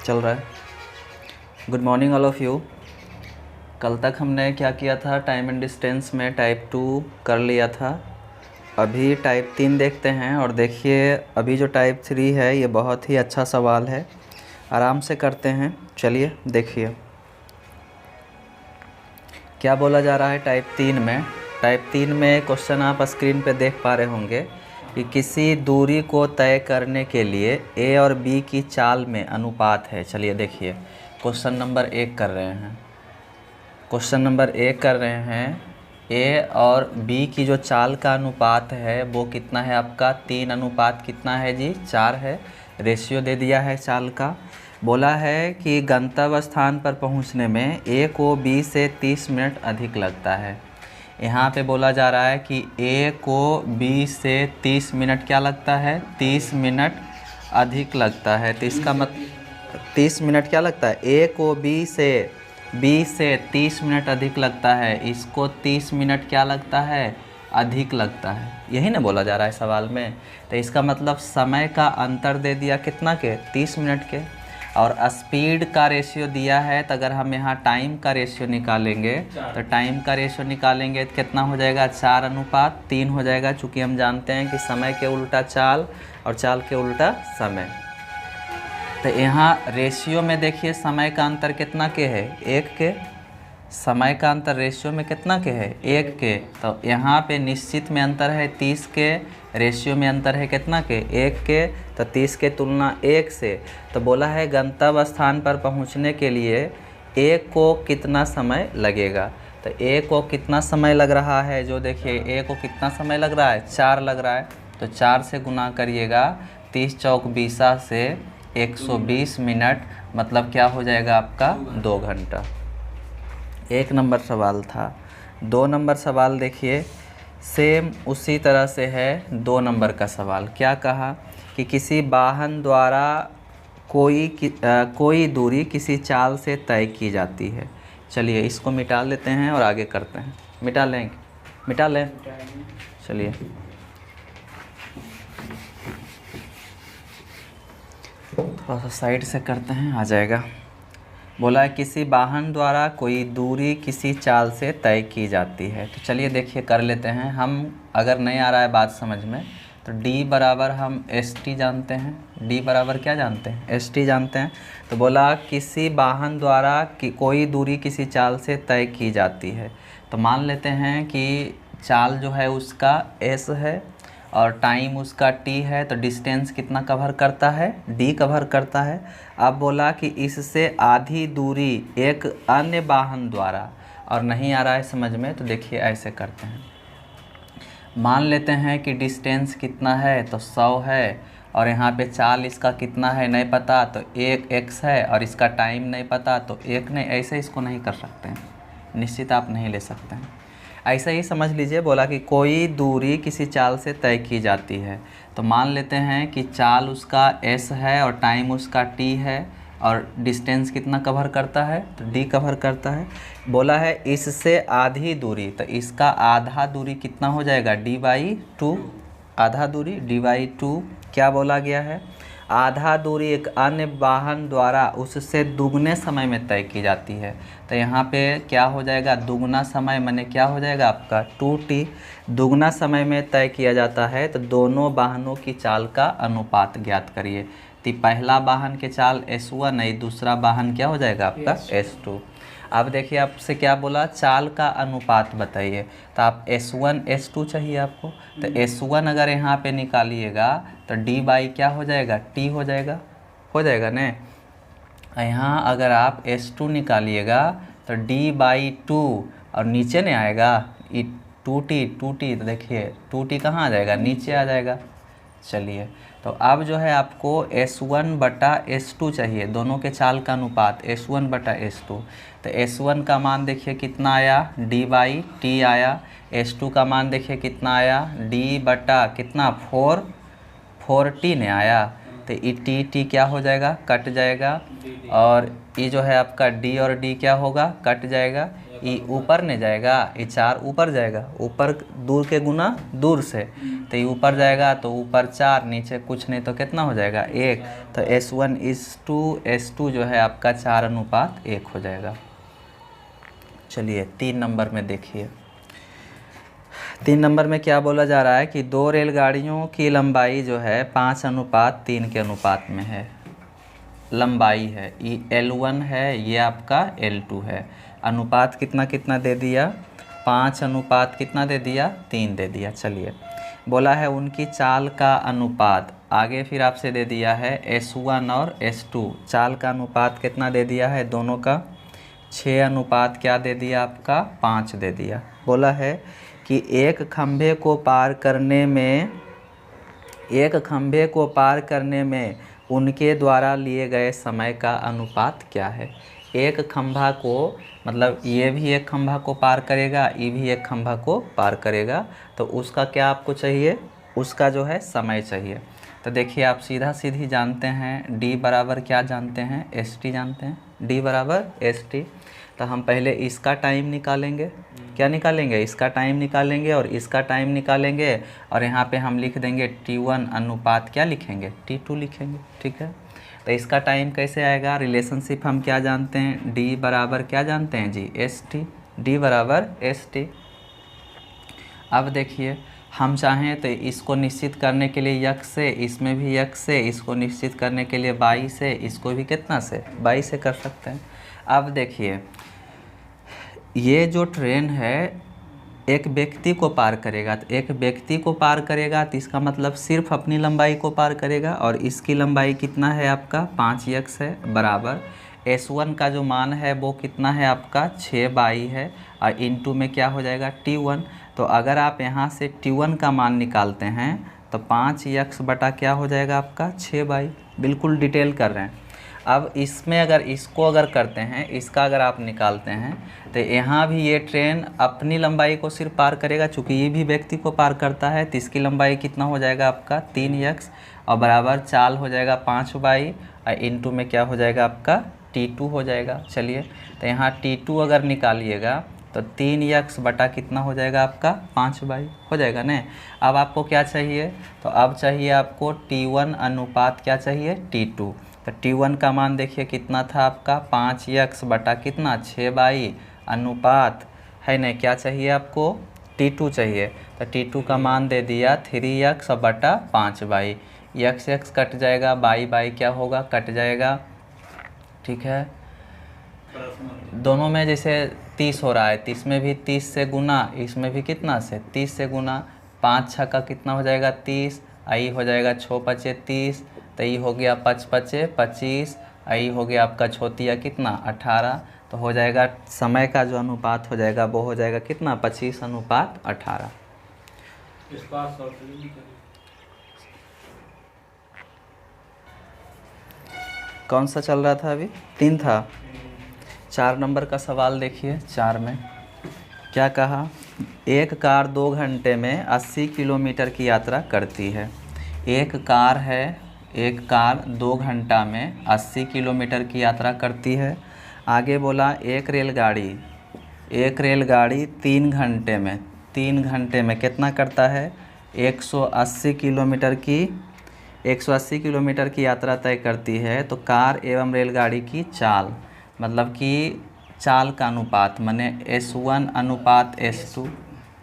चल रहा है। Good morning all of you. कल तक हमने क्या किया था, टाइम एंड डिस्टेंस में टाइप 2 कर लिया था। अभी टाइप 3 देखते हैं और देखिए अभी जो टाइप 3 है ये बहुत ही अच्छा सवाल है, आराम से करते हैं। चलिए देखिए क्या बोला जा रहा है टाइप 3 में। टाइप 3 में क्वेश्चन आप स्क्रीन पे देख पा रहे होंगे कि किसी दूरी को तय करने के लिए ए और बी की चाल में अनुपात है। चलिए देखिए क्वेश्चन नंबर 1 कर रहे हैं। क्वेश्चन नंबर 1 कर रहे हैं, ए और बी की जो चाल का अनुपात है वो कितना है आपका, 3 अनुपात कितना है जी, 4 है। रेशियो दे दिया है चाल का। बोला है कि गंतव्य स्थान पर पहुंचने में ए को बी से 30 मिनट अधिक लगता है। यहाँ पे बोला जा रहा है कि ए को बी से 30 मिनट क्या लगता है, 30 मिनट अधिक लगता है। तो इसका मतलब 30 मिनट क्या लगता है, ए को बी से 30 मिनट अधिक लगता है, इसको 30 मिनट क्या लगता है, अधिक लगता है। यही ना बोला जा रहा है सवाल में। तो इसका मतलब समय का अंतर दे दिया कितना के, 30 मिनट के। और स्पीड का रेशियो दिया है, तो अगर हम यहाँ टाइम का रेशियो निकालेंगे तो टाइम का रेशियो निकालेंगे तो कितना हो जाएगा, 4:3 हो जाएगा। चूँकि हम जानते हैं कि समय के उल्टा चाल और चाल के उल्टा समय। तो यहाँ रेशियो में देखिए समय का अंतर कितना के है, 1 के। समय का अंतर रेशियो में कितना के है, 1 के। तो यहाँ पे निश्चित में अंतर है 30 के, रेशियो में अंतर है कितना के, 1 के। तो 30 के तुलना 1 से। तो बोला है गंतव्य स्थान पर पहुँचने के लिए ए को कितना समय लगेगा। तो ए को कितना समय लग रहा है, जो देखिए ए को कितना समय लग रहा है, 4 लग रहा है। तो 4 से गुना करिएगा, 30 चौक 20 से 120 मिनट, मतलब क्या हो जाएगा आपका 2 घंटा। 1 नंबर सवाल था। 2 नंबर सवाल देखिए सेम उसी तरह से है। 2 नंबर का सवाल क्या कहा कि किसी वाहन द्वारा कोई दूरी किसी चाल से तय की जाती है। चलिए इसको मिटा लेते हैं और आगे करते हैं। मिटा लें। चलिए थोड़ा सा साइड से करते हैं, आ जाएगा। बोला है किसी वाहन द्वारा कोई दूरी किसी चाल से तय की जाती है। तो चलिए देखिए कर लेते हैं हम। अगर नहीं आ रहा है बात समझ में तो d बराबर हम st जानते हैं। d बराबर क्या जानते हैं, st जानते हैं। तो बोला किसी वाहन द्वारा कोई दूरी किसी चाल से तय की जाती है। तो मान लेते हैं कि चाल जो है उसका s है और टाइम उसका t है। तो डिस्टेंस कितना कवर करता है, d कवर करता है। अब बोला कि इससे आधी दूरी एक अन्य वाहन द्वारा, और नहीं आ रहा है समझ में तो देखिए ऐसे करते हैं। मान लेते हैं कि डिस्टेंस कितना है, तो 100 है, और यहाँ पे चाल इसका कितना है नहीं पता, तो 1x है, और इसका टाइम नहीं पता तो 1 नहीं। ऐसे इसको नहीं कर सकते हैं, निश्चित आप नहीं ले सकते हैं। ऐसा ही समझ लीजिए। बोला कि कोई दूरी किसी चाल से तय की जाती है। तो मान लेते हैं कि चाल उसका s है और टाइम उसका t है, और डिस्टेंस कितना कवर करता है, तो d कवर करता है। बोला है इससे आधी दूरी, तो इसका आधा दूरी कितना हो जाएगा, d/2। आधा दूरी d/2 क्या बोला गया है, आधा दूरी एक अन्य वाहन द्वारा उससे दुगने समय में तय की जाती है। तो यहाँ पे क्या हो जाएगा, दुगना समय माने क्या हो जाएगा आपका 2t। दुगना समय में तय किया जाता है। तो दोनों वाहनों की चाल का अनुपात ज्ञात करिए। तो पहला वाहन के चाल s1 है, दूसरा वाहन क्या हो जाएगा आपका s2। अब देखिए आपसे क्या बोला, चाल का अनुपात बताइए। तो आप s1 s2 चाहिए आपको। तो s1 अगर यहाँ पे निकालिएगा तो d/ क्या हो जाएगा, t हो जाएगा न। यहाँ अगर आप s2 निकालिएगा तो d/2, और नीचे नहीं आएगा 2t। तो देखिए 2t कहाँ आ जाएगा, नीचे आ जाएगा। चलिए तो अब जो है आपको s1/s2 चाहिए, दोनों के चाल का अनुपात s1/s2। तो s1 का मान देखिए कितना आया, d/t आया। s2 का मान देखिए कितना आया, d/कितना 4t ने आया। तो ये t क्या हो जाएगा, कट जाएगा, और ये जो है आपका d और d क्या होगा, कट जाएगा। ये ऊपर नहीं जाएगा, ये 4 ऊपर जाएगा, ऊपर दूर के गुना दूर से। तो ये ऊपर जाएगा तो ऊपर 4, नीचे कुछ नहीं तो कितना हो जाएगा 1। तो S1:2 जो है आपका 4:1 हो जाएगा। चलिए 3 नंबर में देखिए, 3 नंबर में क्या बोला जा रहा है कि 2 रेलगाड़ियों की लंबाई जो है 5:3 के अनुपात में है। लंबाई है, ये L1 है, ये आपका L2 है। अनुपात कितना कितना दे दिया, 5 अनुपात कितना दे दिया, 3 दे दिया। चलिए बोला है उनकी चाल का अनुपात, आगे फिर आपसे दे दिया है S1 और S2, चाल का अनुपात कितना दे दिया है दोनों का, 6 अनुपात क्या दे दिया आपका 5 दे दिया। बोला है कि एक खंभे को पार करने में उनके द्वारा लिए गए समय का अनुपात क्या है। एक खंभा को, मतलब ये भी एक खंभा को पार करेगा, ये भी एक खंभा को पार करेगा, तो उसका क्या आपको चाहिए, उसका जो है समय चाहिए। तो देखिए आप सीधा सीधी जानते हैं D बराबर क्या जानते हैं, ST जानते हैं, D बराबर ST। तो हम पहले इसका टाइम निकालेंगे, क्या निकालेंगे, इसका टाइम निकालेंगे और इसका टाइम निकालेंगे, और यहाँ पे हम लिख देंगे T1 अनुपात क्या लिखेंगे, T2 लिखेंगे। ठीक है, तो इसका टाइम कैसे आएगा, रिलेशनशिप हम क्या जानते हैं, D बराबर क्या जानते हैं जी, ST, D बराबर ST। अब देखिए हम चाहें तो इसको निश्चित करने के लिए यक्स से, इसमें भी यक्स से, इसको निश्चित करने के लिए 22 से, इसको भी कितना से 22 से कर सकते हैं। अब देखिए ये जो ट्रेन है एक व्यक्ति को पार करेगा, तो एक व्यक्ति को पार करेगा तो इसका मतलब सिर्फ अपनी लंबाई को पार करेगा, और इसकी लंबाई कितना है आपका 5x है, बराबर S1 का जो मान है वो कितना है आपका 6/22 है, और इनटू में क्या हो जाएगा T1। तो अगर आप यहाँ से T1 का मान निकालते हैं तो 5x बटा क्या हो जाएगा आपका 6/22, बिल्कुल डिटेल कर रहे हैं। अब इसमें अगर इसको अगर करते हैं, इसका अगर आप निकालते हैं तो यहाँ भी ये ट्रेन अपनी लंबाई को सिर्फ पार करेगा, चूँकि ये भी व्यक्ति को पार करता है, तो इसकी लंबाई कितना हो जाएगा आपका 3x, और बराबर चाल हो जाएगा 5/22, और इनटू में क्या हो जाएगा आपका T2 हो जाएगा। चलिए तो यहाँ T2 अगर निकालिएगा तो 3x बटा कितना हो जाएगा आपका 5/22 हो जाएगा ना। अब आपको क्या चाहिए, तो अब चाहिए आपको T1 अनुपात क्या चाहिए T2। तो T1 का मान देखिए कितना था आपका 5x बटा कितना 6/22 अनुपात है ना, क्या चाहिए आपको T2 चाहिए। तो T2 का मान दे दिया 3x बटा 5/22, x कट जाएगा, बाई क्या होगा कट जाएगा। ठीक है, दोनों में जैसे 30 हो रहा है, 30 में भी 30 से गुना, इसमें भी कितना से 30 से गुना, 5 6 का कितना हो जाएगा 30, आई हो जाएगा 6 5 30, तो ये हो गया 5 5 25, आई हो गया आपका छोतिया कितना 18, तो हो जाएगा समय का जो अनुपात हो जाएगा वो हो जाएगा कितना 25:18। कौन सा चल रहा था अभी, 3 था। 4 नंबर का सवाल देखिए, 4 में क्या कहा, एक कार 2 घंटे में 80 किलोमीटर की यात्रा करती है। एक कार है, एक कार 2 घंटा में 80 किलोमीटर की यात्रा करती है। आगे बोला एक रेलगाड़ी 3 घंटे में कितना करता है 180 किलोमीटर की यात्रा तय करती है। तो कार एवं रेलगाड़ी की चाल, मतलब कि चाल का अनुपात माने S1 अनुपात S2,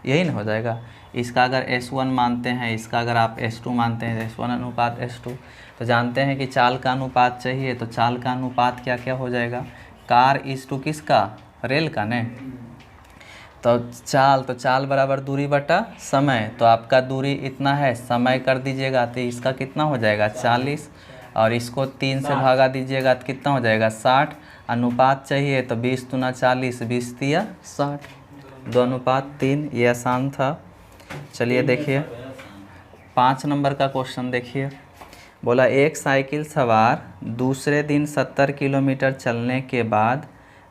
यही ना हो जाएगा। इसका अगर S1 मानते हैं, इसका अगर आप S2 मानते हैं, S1 अनुपात S2, तो जानते हैं कि चाल का अनुपात चाहिए, तो चाल का अनुपात क्या क्या हो जाएगा, कार इस टू किसका, रेल का ने। तो चाल बराबर दूरी बटा समय, तो आपका दूरी इतना है, समय कर दीजिएगा तो इसका कितना हो जाएगा 40, और इसको 3 से भागा दीजिएगा तो कितना हो जाएगा 60। अनुपात चाहिए तो 20 दूना 40, 20 तिया 60, 2:3। ये आसान था। चलिए देखिए 5 नंबर का क्वेश्चन देखिए, बोला एक साइकिल सवार दूसरे दिन 70 किलोमीटर चलने के बाद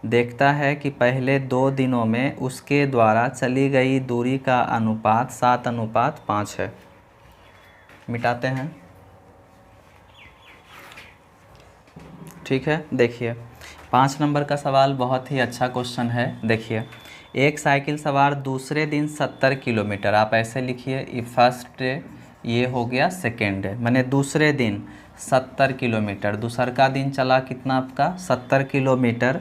देखता है कि पहले 2 दिनों में उसके द्वारा चली गई दूरी का अनुपात 7:5 है। मिटाते हैं, ठीक है। देखिए 5 नंबर का सवाल बहुत ही अच्छा क्वेश्चन है। देखिए एक साइकिल सवार दूसरे दिन 70 किलोमीटर, आप ऐसे लिखिए, फर्स्ट डे ये हो गया, सेकेंड डे माने दूसरे दिन 70 किलोमीटर, दूसर का दिन चला कितना आपका 70 किलोमीटर।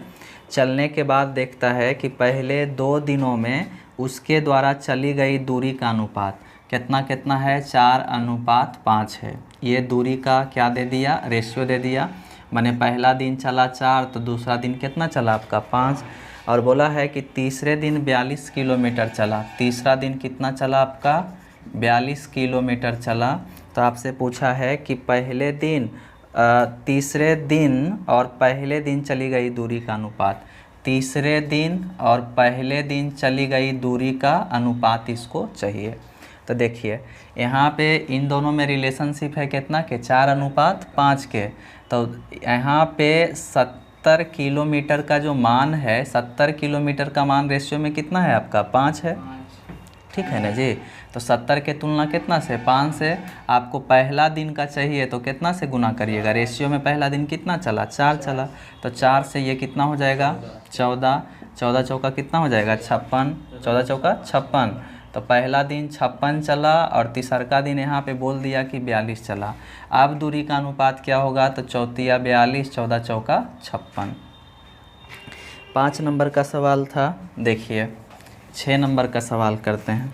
चलने के बाद देखता है कि पहले 2 दिनों में उसके द्वारा चली गई दूरी का अनुपात कितना कितना है, 4:5 है। ये दूरी का क्या दे दिया, रेशियो दे दिया। माने पहला दिन चला 4 तो दूसरा दिन कितना चला आपका 5। और बोला है कि तीसरे दिन 42 किलोमीटर चला, तीसरा दिन कितना चला आपका 42 किलोमीटर चला। तो आपसे पूछा है कि पहले दिन तीसरे दिन और पहले दिन चली गई दूरी का अनुपात, तीसरे दिन और पहले दिन चली गई दूरी का अनुपात इसको चाहिए। तो देखिए यहाँ पे इन दोनों में रिलेशनशिप है कितना के 4:5 के। तो यहाँ पे 70 किलोमीटर का जो मान है, 70 किलोमीटर का मान रेशियो में कितना है आपका 5 है, ठीक है ना जी। तो 70 के तुलना कितना से 5 से, आपको पहला दिन का चाहिए तो कितना से गुना करिएगा, रेशियो में पहला दिन कितना चला 4 चला, तो 4 से ये कितना हो जाएगा 14, 14 चौका कितना हो जाएगा 56, 14 चौका 56। तो पहला दिन 56 चला और तीसरा दिन यहाँ पे बोल दिया कि 42 चला। अब दूरी का अनुपात क्या होगा, तो 4 42, 14 चौका 56। 5 नंबर का सवाल था। देखिए 6 नंबर का सवाल करते हैं।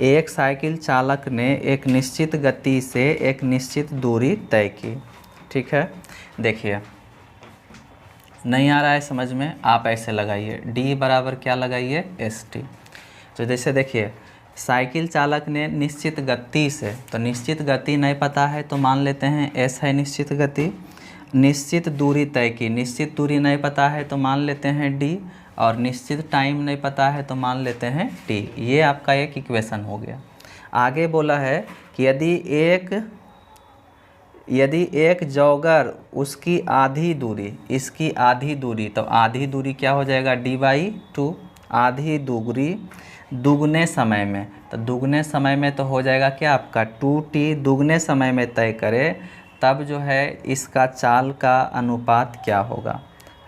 एक साइकिल चालक ने एक निश्चित गति से एक निश्चित दूरी तय की, ठीक है। देखिए नहीं आ रहा है समझ में, आप ऐसे लगाइए, D बराबर क्या लगाइए ST। तो जैसे देखिए साइकिल चालक ने निश्चित गति से, तो निश्चित गति नहीं पता है तो मान लेते हैं S है निश्चित गति, निश्चित दूरी तय की, निश्चित दूरी नहीं पता है तो मान लेते हैं D, और निश्चित टाइम नहीं पता है तो मान लेते हैं T। ये आपका एक इक्वेशन हो गया। आगे बोला है कि यदि एक जॉगर उसकी आधी दूरी, इसकी आधी दूरी, तो आधी दूरी क्या हो जाएगा D/2, आधी दूरी दुगने समय में, तो दुगने समय में तो हो जाएगा क्या आपका 2T, दुगने समय में तय करे तब जो है इसका चाल का अनुपात क्या होगा,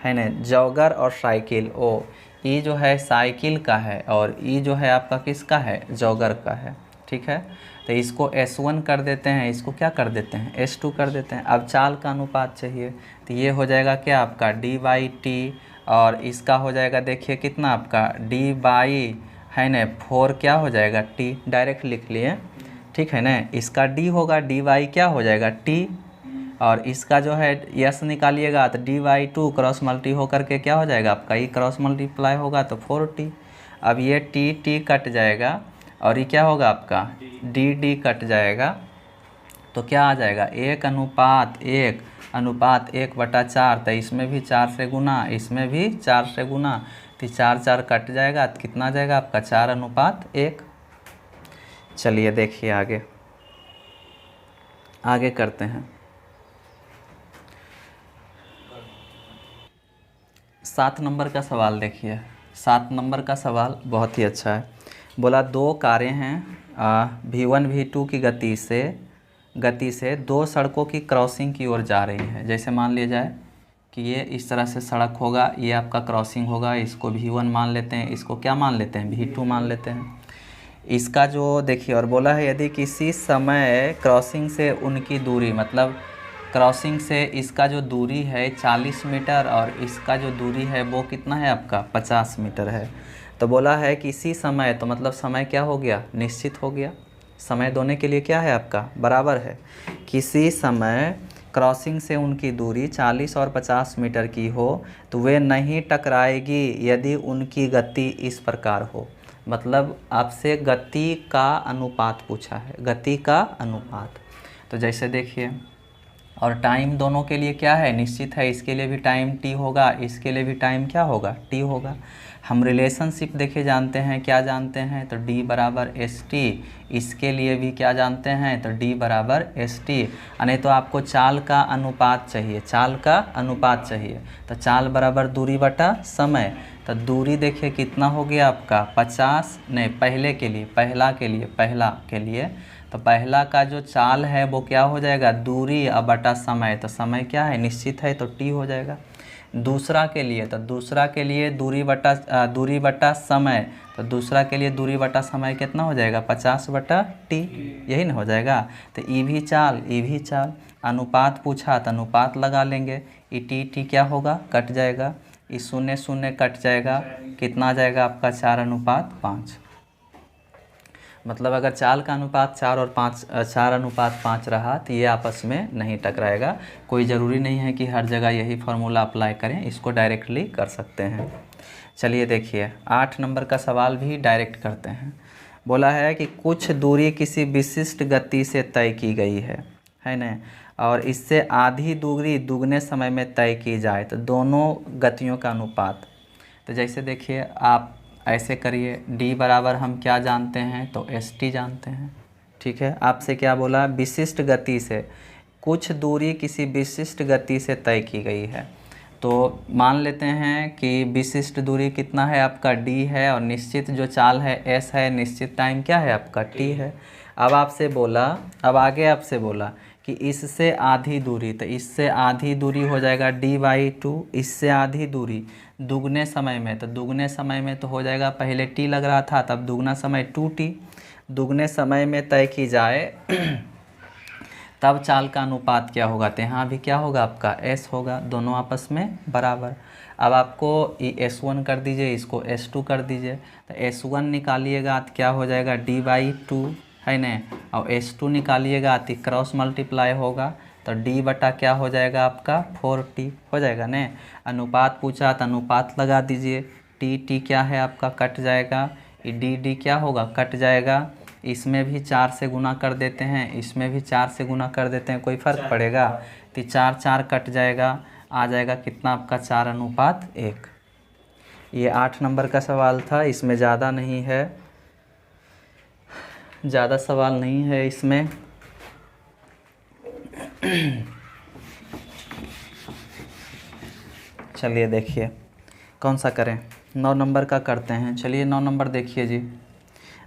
है ना। जॉगर और साइकिल, ओ ई जो है साइकिल का है और ई जो है आपका किसका है, जॉगर का है, ठीक है। तो इसको S1 कर देते हैं, इसको क्या कर देते हैं S2 कर देते हैं। अब चाल का अनुपात चाहिए तो ये हो जाएगा क्या आपका D/T, और इसका हो जाएगा देखिए कितना आपका D/ है ना 4 क्या हो जाएगा T, डायरेक्ट लिख लिए, ठीक है ना। इसका D होगा, D/, क्या हो जाएगा T, और इसका जो है यस निकालिएगा तो D/2 क्रॉस मल्टी होकर के क्या हो जाएगा आपका, ये क्रॉस मल्टीप्लाई होगा तो 4T। अब ये T कट जाएगा और ये क्या होगा आपका D कट जाएगा, तो क्या आ जाएगा 1:1:1/4। तो इसमें भी 4 से गुना, इसमें भी 4 से गुना, तो 4 4 कट जाएगा तो कितना जाएगा आपका 4:1। चलिए देखिए आगे करते हैं। 7 नंबर का सवाल देखिए। 7 नंबर का सवाल बहुत ही अच्छा है। बोला 2 कारें हैं V1 V2 की गति से 2 सड़कों की क्रॉसिंग की ओर जा रही है। जैसे मान लिया जाए कि ये इस तरह से सड़क होगा, ये आपका क्रॉसिंग होगा, इसको V1 मान लेते हैं, इसको क्या मान लेते हैं V2 मान लेते हैं। इसका जो देखिए और बोला है यदि किसी समय क्रॉसिंग से उनकी दूरी, मतलब क्रॉसिंग से इसका जो दूरी है 40 मीटर और इसका जो दूरी है वो कितना है आपका 50 मीटर है। तो बोला है किसी समय, तो मतलब समय क्या हो गया निश्चित हो गया, समय दोनों के लिए क्या है आपका बराबर है। किसी समय क्रॉसिंग से उनकी दूरी 40 और 50 मीटर की हो तो वे नहीं टकराएगी यदि उनकी गति इस प्रकार हो। मतलब आपसे गति का अनुपात पूछा है, गति का अनुपात। तो जैसे देखिए, और टाइम दोनों के लिए क्या है निश्चित है, इसके लिए भी टाइम T होगा, इसके लिए भी टाइम क्या होगा T होगा। हम रिलेशनशिप देखे जानते हैं, क्या जानते हैं तो D बराबर ST, इसके लिए भी क्या जानते हैं तो D बराबर ST। नहीं तो आपको चाल का अनुपात चाहिए, चाल का अनुपात चाहिए, तो चाल बराबर दूरी बटा समय। तो दूरी देखिए कितना हो गया आपका 50, नहीं पहला के लिए तो पहला का जो चाल है वो क्या हो जाएगा दूरी अब बटा समय, तो समय क्या है निश्चित है तो T हो जाएगा। दूसरा के लिए, तो दूसरा के लिए दूरी बटा समय, तो दूसरा के लिए दूरी बटा समय कितना हो जाएगा 50/t, यही ना हो जाएगा। तो ई भी चाल अनुपात पूछा तो अनुपात लगा लेंगे। ई टी क्या होगा, कट जाएगा, ई 0 0 कट जाएगा, कितना आ जाएगा आपका 4:5। मतलब अगर चाल का अनुपात 4:5 रहा तो ये आपस में नहीं टकराएगा। कोई ज़रूरी नहीं है कि हर जगह यही फार्मूला अप्लाई करें, इसको डायरेक्टली कर सकते हैं। चलिए देखिए 8 नंबर का सवाल भी डायरेक्ट करते हैं। बोला है कि कुछ दूरी किसी विशिष्ट गति से तय की गई है ना, और इससे आधी दूरी दुगने समय में तय की जाए, तो दोनों गतियों का अनुपात। तो जैसे देखिए आप ऐसे करिए, d बराबर हम क्या जानते हैं, तो st जानते हैं, ठीक है। आपसे क्या बोला, विशिष्ट गति से, कुछ दूरी किसी विशिष्ट गति से तय की गई है। तो मान लेते हैं कि विशिष्ट दूरी कितना है आपका d है, और निश्चित जो चाल है s है, निश्चित टाइम क्या है आपका t है। अब आगे आपसे बोला कि इससे आधी दूरी, तो इससे आधी दूरी हो जाएगा d/2, इससे आधी दूरी दुगने समय में, तो दुगने समय में तो हो जाएगा, पहले t लग रहा था तब दुगना समय 2t, दुगने समय में तय की जाए तब चाल का अनुपात क्या होगा, तो यहाँ भी क्या होगा आपका s होगा, दोनों आपस में बराबर। अब आपको ये s1 कर दीजिए, इसको s2 कर दीजिए, तो s1 निकालिएगा तो क्या हो जाएगा d/2 है ना, और s2 निकालिएगा तो क्रॉस मल्टीप्लाई होगा, तो d बटा क्या हो जाएगा आपका 4t हो जाएगा ना। अनुपात पूछा तो अनुपात लगा दीजिए, t क्या है आपका कट जाएगा, d क्या होगा कट जाएगा, इसमें भी 4 से गुना कर देते हैं, इसमें भी 4 से गुना कर देते हैं, कोई फ़र्क पड़ेगा, तो 4 कट जाएगा, आ जाएगा कितना आपका 4:1। ये 8 नंबर का सवाल था, इसमें ज़्यादा नहीं है, ज़्यादा सवाल नहीं है इसमें। चलिए देखिए कौन सा करें, 9 नंबर का करते हैं। चलिए 9 नंबर देखिए जी।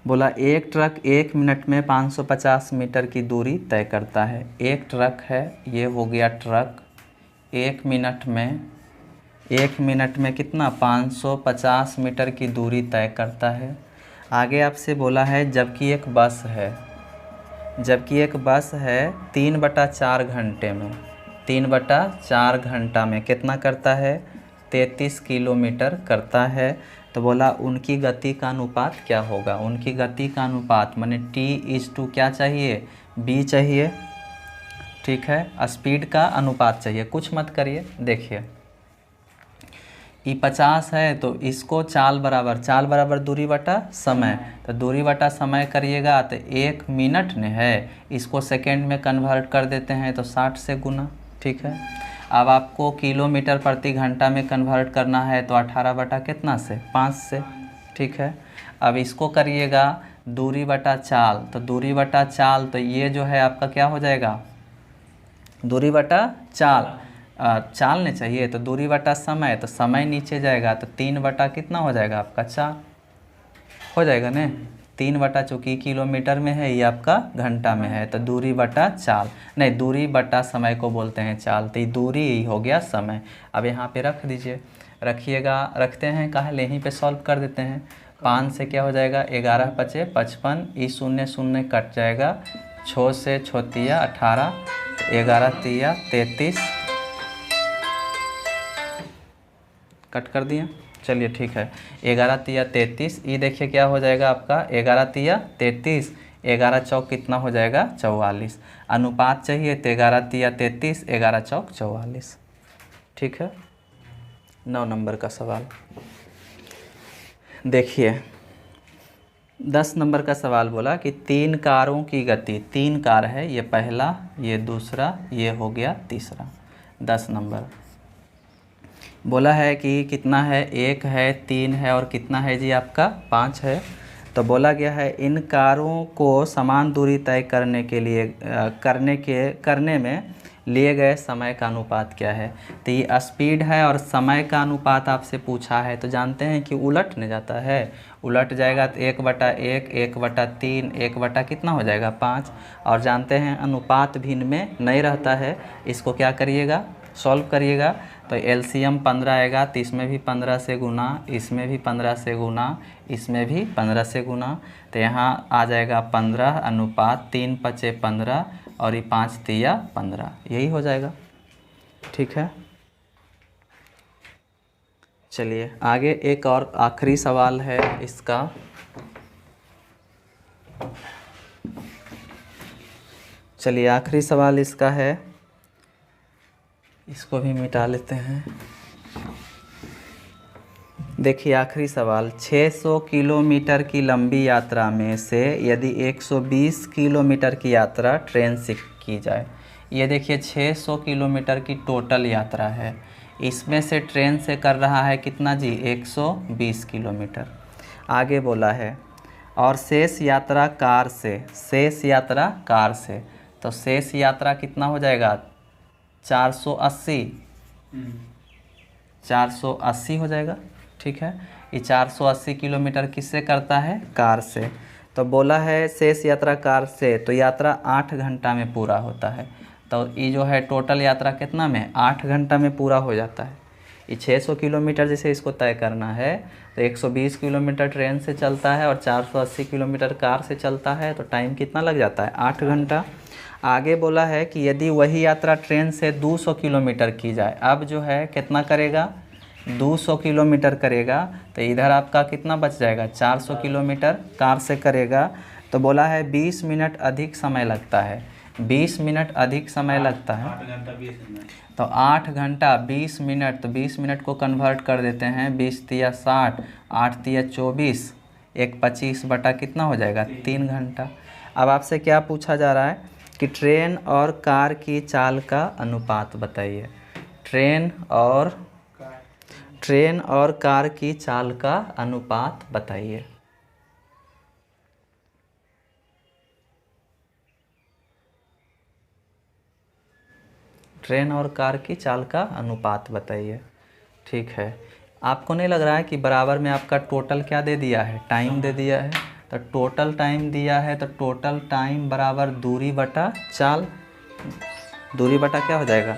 बोला एक ट्रक 1 मिनट में 550 मीटर की दूरी तय करता है। एक ट्रक है, ये हो गया ट्रक, 1 मिनट में कितना 550 मीटर की दूरी तय करता है। आगे आपसे बोला है जबकि एक बस है 3/4 घंटे में, 3/4 घंटा में कितना करता है 33 किलोमीटर करता है। तो बोला उनकी गति का अनुपात क्या होगा, उनकी गति का अनुपात माने t/2 क्या चाहिए, b चाहिए, ठीक है। स्पीड का अनुपात चाहिए, कुछ मत करिए। देखिए ई 50 है तो इसको चाल बराबर दूरी बटा समय, तो दूरी बटा समय करिएगा तो 1 मिनट ने है, इसको सेकेंड में कन्वर्ट कर देते हैं तो 60 से गुना, ठीक है। अब आपको किलोमीटर प्रति घंटा में कन्वर्ट करना है तो 18 बटा कितना से 5 से, ठीक है। अब इसको करिएगा दूरी बटा चाल, तो दूरी बटा चाल तो ये जो है आपका क्या हो जाएगा, दूरी बटा चाल, चाल ने चाहिए तो दूरी बटा समय, तो समय नीचे जाएगा तो 3 बटा कितना हो जाएगा आपका 4 हो जाएगा ना। 3 बटा चूँकि किलोमीटर में है, ये आपका घंटा में है, तो दूरी बटा चाल नहीं, दूरी बटा समय को बोलते हैं चाल, तो ये दूरी ही हो गया समय। अब यहाँ पे रख दीजिए, रखते हैं कहाँ, यहीं पे सॉल्व कर देते हैं। 5 से क्या हो जाएगा 11 × 5 = 55, ई 0 0 कट जाएगा, 6 से 6 × 18, 11 × 33 कट कर दिए। चलिए ठीक है, 11 × 33, ये देखिए क्या हो जाएगा आपका 11 × 33, 11 चौक कितना हो जाएगा 44, अनुपात चाहिए तो 11 × 33, 11 चौक 44, ठीक है। 9 नंबर का सवाल देखिए। 10 नंबर का सवाल बोला कि 3 कारों की गति, 3 कार है, ये पहला, ये दूसरा, ये हो गया तीसरा। 10 नंबर बोला है कि कितना है, 1 है, 3 है और कितना है जी आपका 5 है। तो बोला गया है इन कारों को समान दूरी तय करने के लिए करने में लिए गए समय का अनुपात क्या है। तो ये स्पीड है और समय का अनुपात आपसे पूछा है, तो जानते हैं कि उलटने जाता है, उलट जाएगा तो 1/1, 1/3, 1 बटा कितना हो जाएगा 5, और जानते हैं अनुपात भिन्न में नहीं रहता है। इसको क्या करिएगा, सॉल्व करिएगा तो एलसीएम 15 आएगा, तो इसमें भी 15 से गुना, इसमें भी 15 से गुना, इसमें भी 15 से गुना, तो यहाँ आ जाएगा 15 अनुपात 3 पचे 15 और ये 5 तिया 15, यही हो जाएगा। ठीक है, चलिए आगे एक और आखिरी सवाल है इसका। चलिए आखिरी सवाल इसका है, इसको भी मिटा लेते हैं। देखिए आखिरी सवाल, 600 किलोमीटर की लंबी यात्रा में से यदि 120 किलोमीटर की यात्रा ट्रेन से की जाए। ये देखिए 600 किलोमीटर की टोटल यात्रा है, इसमें से ट्रेन से कर रहा है कितना जी, 120 किलोमीटर। आगे बोला है और शेष यात्रा कार से, शेष यात्रा कार से, तो शेष यात्रा कितना हो जाएगा, 480, 480 हो जाएगा। ठीक है, ये 480 किलोमीटर किससे करता है, कार से। तो बोला है शेष यात्रा कार से, तो यात्रा 8 घंटा में पूरा होता है। तो ये जो है टोटल यात्रा कितना में, 8 घंटा में पूरा हो जाता है। ये 600 किलोमीटर जैसे इसको तय करना है, तो 120 किलोमीटर ट्रेन से चलता है और 480 किलोमीटर कार से चलता है, तो टाइम कितना लग जाता है, 8 घंटा। आगे बोला है कि यदि वही यात्रा ट्रेन से 200 किलोमीटर की जाए, अब जो है कितना करेगा, 200 किलोमीटर करेगा, तो इधर आपका कितना बच जाएगा, 400 किलोमीटर कार से करेगा। तो बोला है 20 मिनट अधिक समय लगता है, 20 मिनट अधिक समय लगता है। 8 घंटा 20 मिनट, तो 8 घंटा 20 मिनट, तो 20 मिनट को कन्वर्ट कर देते हैं, 20 तिया 60, 8 तिया 24, 1 25 बटा कितना हो जाएगा, 3 घंटा। अब आपसे क्या पूछा जा रहा है कि ट्रेन और कार की चाल का अनुपात बताइए। ट्रेन और कार की चाल का अनुपात बताइए। ट्रेन और कार की चाल का अनुपात बताइए। ठीक है, आपको नहीं लग रहा है कि बराबर में आपका टोटल क्या दे दिया है, टाइम दे दिया है। तो टोटल टाइम दिया है, तो टोटल टाइम बराबर दूरी बटा चाल, दूरी बटा क्या हो जाएगा,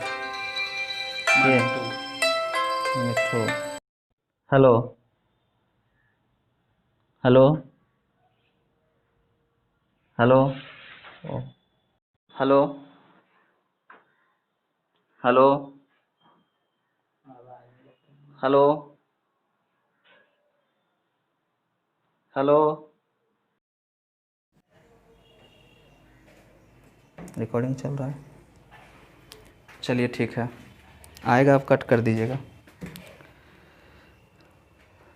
ये Mithu. Hello hello hello hello hello hello hello, recording चल रहा है। चलिए ठीक है, आएगा आप कट कर दीजिएगा,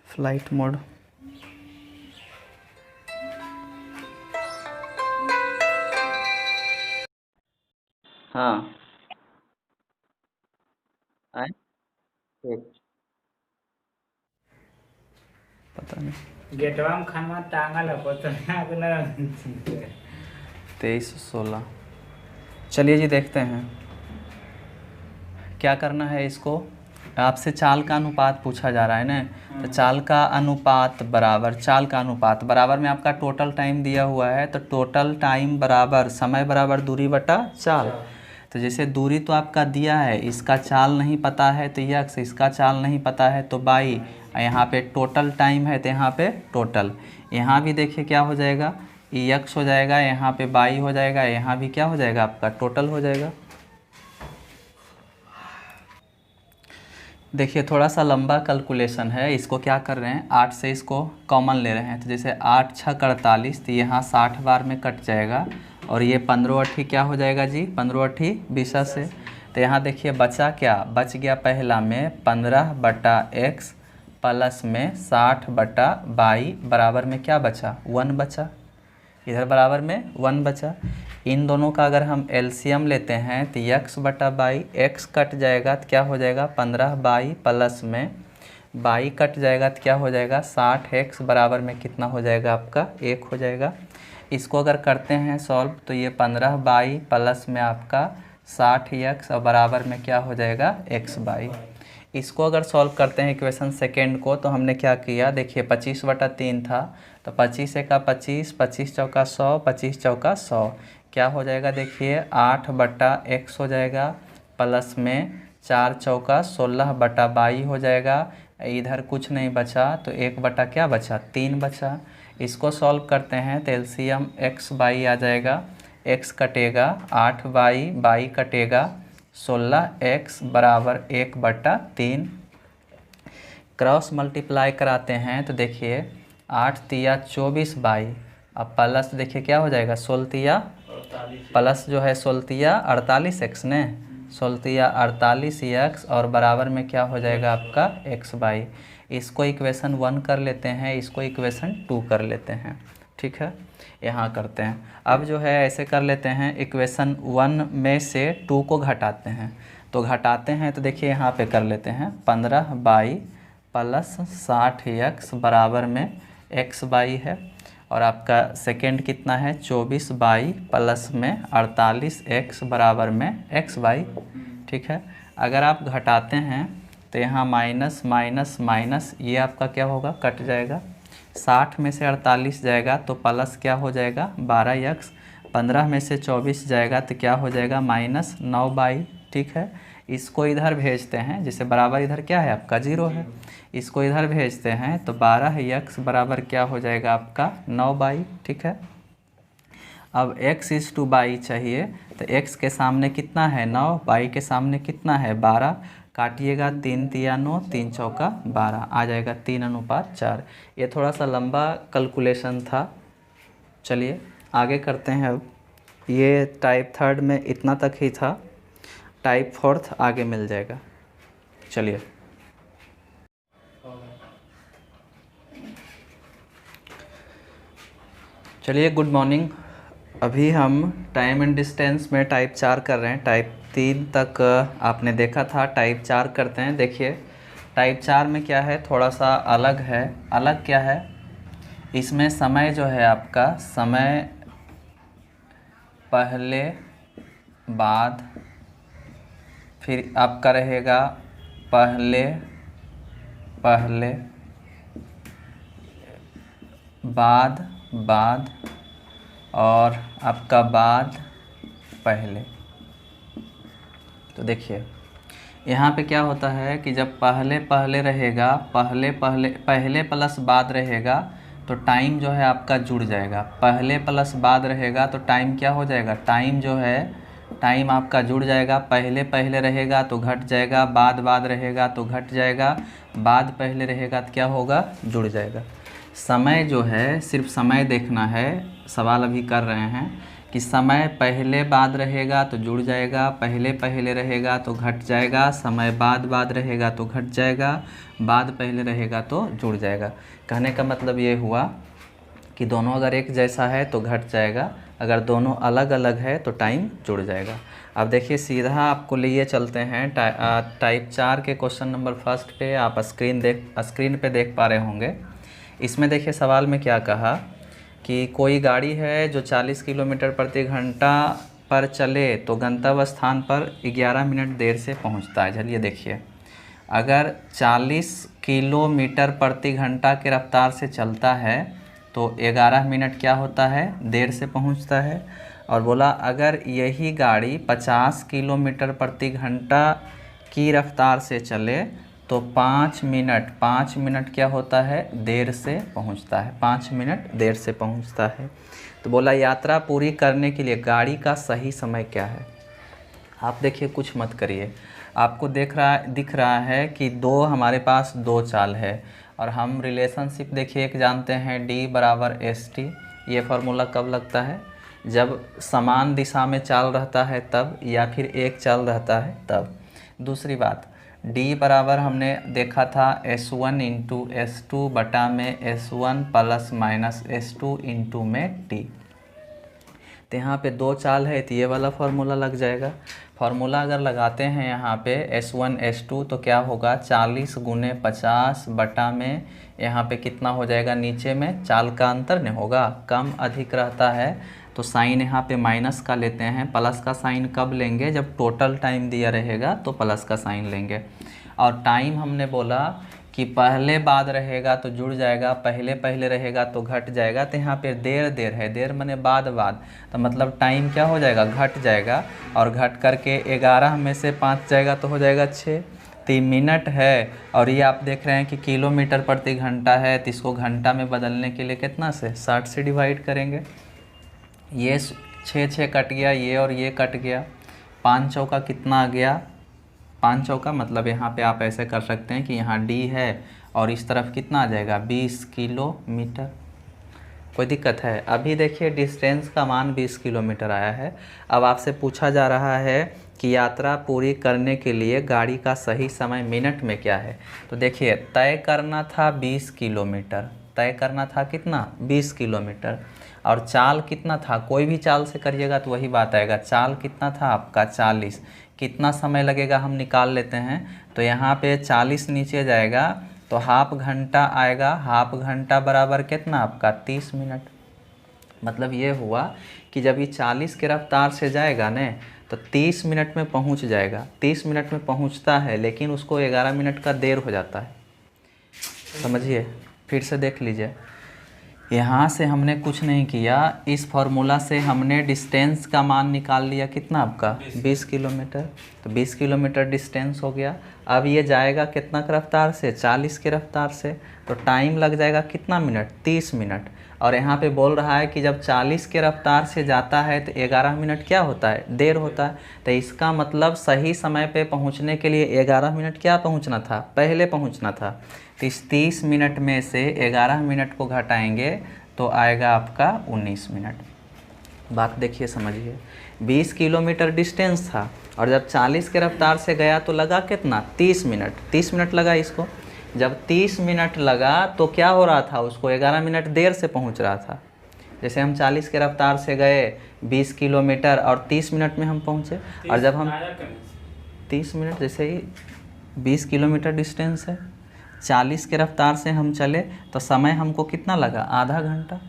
फ्लाइट मोड। हाँ आए, ठीक, पता नहीं, गेटवा में खाना टांगल है पता नहीं। 2316। चलिए जी देखते हैं क्या करना है इसको। आपसे चाल का अनुपात पूछा जा रहा है ना, तो चाल का अनुपात बराबर, चाल का अनुपात बराबर में आपका टोटल टाइम दिया हुआ है, तो टोटल टाइम बराबर समय बराबर दूरी बटा चाल। तो जैसे दूरी तो आपका दिया है, इसका चाल नहीं पता है तो यक्स, इसका चाल नहीं पता है तो बाई, यहाँ पे टोटल टाइम है तो यहाँ पे टोटल, यहाँ भी देखिए क्या हो जाएगा, यक्स हो जाएगा, यहाँ पे बाई हो जाएगा, यहाँ भी क्या हो जाएगा आपका टोटल हो जाएगा। देखिए थोड़ा सा लंबा कैलकुलेशन है, इसको क्या कर रहे हैं, 8 से इसको कॉमन ले रहे हैं, तो जैसे 8 छः 48, तो यहाँ 60 बार में कट जाएगा, और ये 15 अट्ठी क्या हो जाएगा जी, 15 अट्ठी 20 से। तो यहाँ देखिए बचा क्या, बच गया पहला में 15 बटा x प्लस में 60 बटा बाई बराबर में क्या बचा, 1 बचा, इधर बराबर में 1 बचा। इन दोनों का अगर हम एलसीएम लेते हैं तो x बटा बाई, x कट जाएगा तो क्या हो जाएगा 15 बाई प्लस में बाई कट जाएगा तो क्या हो जाएगा 60x बराबर में कितना हो जाएगा आपका 1 हो जाएगा। इसको अगर करते हैं सॉल्व तो ये 15 बाई प्लस में आपका 60x और बराबर में क्या हो जाएगा x बाई। इसको अगर सॉल्व करते हैं इक्वेशन सेकेंड को, तो हमने क्या किया, देखिए 25 बटा 3 था, तो 25 का 25, 25 चौका 100, 25 चौका 100, क्या हो जाएगा देखिए 8 बटा x हो जाएगा प्लस में 4 चौका 16/22 हो जाएगा। इधर कुछ नहीं बचा तो 1 बटा क्या बचा, 3 बचा। इसको सॉल्व करते हैं तो एलसीएम x बाई आ जाएगा, x कटेगा 8 बाई कटेगा 16x बराबर 1/3। क्रॉस मल्टीप्लाई कराते हैं तो देखिए 8 तिया 24 बाई, अब प्लस देखिए क्या हो जाएगा 16 तिया प्लस जो है 16 तिया 48x ने, 16 तिया 48x और बराबर में क्या हो जाएगा आपका x बाई। इसको इक्वेशन 1 कर लेते हैं, इसको इक्वेशन 2 कर लेते हैं। ठीक है, यहाँ करते हैं। अब जो है ऐसे कर लेते हैं, इक्वेशन 1 में से 2 को घटाते हैं, तो घटाते हैं तो देखिए यहाँ पे कर लेते हैं 15 बाई प्लस 60x बराबर में x बाई है, और आपका सेकेंड कितना है 24 बाई प्लस में 48x बराबर में x बाई। ठीक है, अगर आप घटाते हैं तो यहाँ माइनस माइनस माइनस ये आपका क्या होगा, कट जाएगा। 60 में से 48 जाएगा तो प्लस क्या हो जाएगा 12x, 15 में से 24 जाएगा तो क्या हो जाएगा माइनस 9 बाई। ठीक है, इसको इधर भेजते हैं, जिसे बराबर इधर क्या है आपका 0 है, इसको इधर भेजते हैं तो 12x बराबर क्या हो जाएगा आपका 9 बाई। ठीक है, अब x इज टू बाई चाहिए तो x के सामने कितना है 9, बाई के सामने कितना है 12, काटिएगा 3 तिया 9, 3 चौका 12 आ जाएगा 3:4। ये थोड़ा सा लंबा कैलकुलेशन था, चलिए आगे करते हैं। अब ये टाइप 3 में इतना तक ही था, टाइप 4 आगे मिल जाएगा। चलिए गुड मॉर्निंग। अभी हम टाइम एंड डिस्टेंस में टाइप 4 कर रहे हैं। टाइप 3 तक आपने देखा था, टाइप 4 करते हैं। देखिए टाइप 4 में क्या है, थोड़ा सा अलग है। अलग क्या है, इसमें समय जो है आपका, समय पहले बाद, फिर आपका रहेगा पहले पहले बाद बाद और आपका बाद पहले। तो देखिए यहाँ पे क्या होता है कि जब पहले पहले रहेगा, पहले प्लस बाद रहेगा तो टाइम जो है आपका जुड़ जाएगा। पहले प्लस बाद रहेगा तो टाइम क्या हो जाएगा, टाइम जो है टाइम आपका जुड़ जाएगा। पहले पहले रहेगा तो घट जाएगा, बाद बाद रहेगा तो घट जाएगा, बाद पहले रहेगा तो क्या होगा, जुड़ जाएगा। समय जो है सिर्फ समय देखना है, सवाल अभी कर रहे हैं कि समय पहले बाद रहेगा तो जुड़ जाएगा, पहले पहले रहेगा तो घट जाएगा, समय बाद बाद रहेगा तो घट जाएगा, बाद पहले रहेगा तो जुड़ जाएगा। कहने का मतलब ये हुआ कि दोनों अगर एक जैसा है तो घट जाएगा, अगर दोनों अलग अलग है तो टाइम जुड़ जाएगा। अब देखिए सीधा आपको लिए चलते हैं टाइप 4 के क्वेश्चन नंबर 1 पे। आप स्क्रीन पे देख पा रहे होंगे। इसमें देखिए सवाल में क्या कहा कि कोई गाड़ी है जो 40 किलोमीटर प्रति घंटा पर चले तो गंतव्य स्थान पर 11 मिनट देर से पहुंचता है। चलिए देखिए, अगर 40 किलोमीटर प्रति घंटा के रफ्तार से चलता है तो 11 मिनट क्या होता है, देर से पहुंचता है। और बोला अगर यही गाड़ी 50 किलोमीटर प्रति घंटा की रफ्तार से चले तो 5 मिनट क्या होता है, देर से पहुंचता है, 5 मिनट देर से पहुंचता है। तो बोला यात्रा पूरी करने के लिए गाड़ी का सही समय क्या है। आप देखिए कुछ मत करिए, आपको दिख रहा है कि हमारे पास दो चाल है और हम रिलेशनशिप देखिए एक जानते हैं, D बराबर ST। ये फार्मूला कब लगता है, जब समान दिशा में चाल रहता है तब, या फिर एक चाल रहता है तब। दूसरी बात, D बराबर हमने देखा था S1 इंटू S2 बटा में S1 plus minus S2 into में T। तो यहाँ पे दो चाल है तो ये वाला फार्मूला लग जाएगा। फार्मूला अगर लगाते हैं यहाँ पे S1 S2 तो क्या होगा, 40 गुने 50 बटा में यहाँ पे कितना हो जाएगा, नीचे में चाल का अंतर नहीं होगा, कम अधिक रहता है तो साइन यहाँ पे माइनस का लेते हैं। प्लस का साइन कब लेंगे, जब टोटल टाइम दिया रहेगा तो प्लस का साइन लेंगे। और टाइम हमने बोला कि पहले बाद रहेगा तो जुड़ जाएगा, पहले पहले रहेगा तो घट जाएगा। तो यहाँ पे देर देर है, देर माने बाद बाद, तो मतलब टाइम क्या हो जाएगा, घट जाएगा। और घट करके 11 में से 5 जाएगा तो हो जाएगा 6। 3 मिनट है। और ये आप देख रहे हैं कि किलोमीटर प्रति घंटा है, तो इसको घंटा में बदलने के लिए कितना से 60 से डिवाइड करेंगे। ये 6 कट गया, ये और ये कट गया। 5 चौका कितना आ गया, 5 चौका मतलब यहाँ पे आप ऐसे कर सकते हैं कि यहाँ डी है और इस तरफ कितना आ जाएगा 20 किलोमीटर। कोई दिक्कत है? अभी देखिए डिस्टेंस का मान 20 किलोमीटर आया है। अब आपसे पूछा जा रहा है कि यात्रा पूरी करने के लिए गाड़ी का सही समय मिनट में क्या है। तो देखिए तय करना था 20 किलोमीटर, तय करना था कितना 20 किलोमीटर, और चाल कितना था, कोई भी चाल से करिएगा तो वही बात आएगा। चाल कितना था आपका 40, कितना समय लगेगा हम निकाल लेते हैं। तो यहाँ पे 40 नीचे जाएगा तो हाफ घंटा आएगा, हाफ घंटा बराबर कितना आपका 30 मिनट। मतलब ये हुआ कि जब ये 40 के रफ्तार से जाएगा न तो 30 मिनट में पहुँच जाएगा। 30 मिनट में पहुँचता है लेकिन उसको 11 मिनट का देर हो जाता है। समझिए, फिर से देख लीजिए। यहाँ से हमने कुछ नहीं किया, इस फार्मूला से हमने डिस्टेंस का मान निकाल लिया कितना आपका 20 किलोमीटर। तो 20 किलोमीटर डिस्टेंस हो गया। अब ये जाएगा कितना के रफ्तार से 40 के रफ्तार से, तो टाइम लग जाएगा कितना मिनट 30 मिनट। और यहाँ पे बोल रहा है कि जब 40 के रफ्तार से जाता है तो 11 मिनट क्या होता है, देर होता है। तो इसका मतलब सही समय पे पहुँचने के लिए 11 मिनट क्या पहुँचना था, पहले पहुँचना था। तो इस 30 मिनट में से 11 मिनट को घटाएंगे तो आएगा आपका 19 मिनट। बात देखिए समझिए, 20 किलोमीटर डिस्टेंस था और जब 40 के रफ्तार से गया तो लगा कितना 30 मिनट, 30 मिनट लगा इसको। जब 30 मिनट लगा तो क्या हो रहा था, उसको 11 मिनट देर से पहुंच रहा था। जैसे हम 40 के रफ्तार से गए 20 किलोमीटर और 30 मिनट में हम पहुंचे, और जब हम 30 मिनट, जैसे ही 20 किलोमीटर डिस्टेंस है, 40 के रफ्तार से हम चले तो समय हमको कितना लगा, आधा घंटा।